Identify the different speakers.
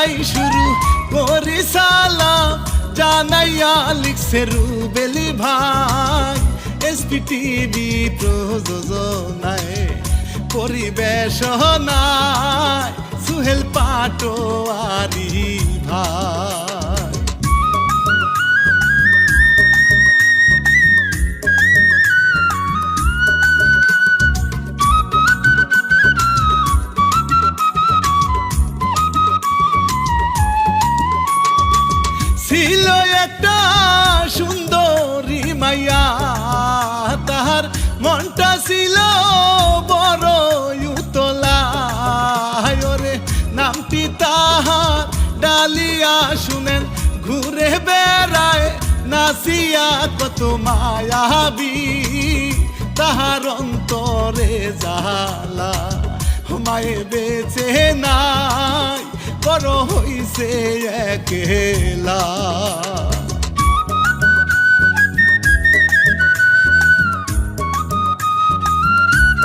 Speaker 1: জানাই শুরু করি সালাম জানাইয়া লিখছে রুবেলি ভাই এসপিটিভি প্রযোজনায় পরিবেশনায় সুহেল পাটোয়ারি ভাই। ছিল একটা সুন্দরী মাইয়া তাহার মনটা ছিল বড় উতলা রে নামটি তাহার ডালিয়া শুনেন ঘুরে বেড়ায় নাচিয়া কত মায়াবী তাহার অন্তরে জালা মায়ে বেঁচে নাই বড় হইছে একলা।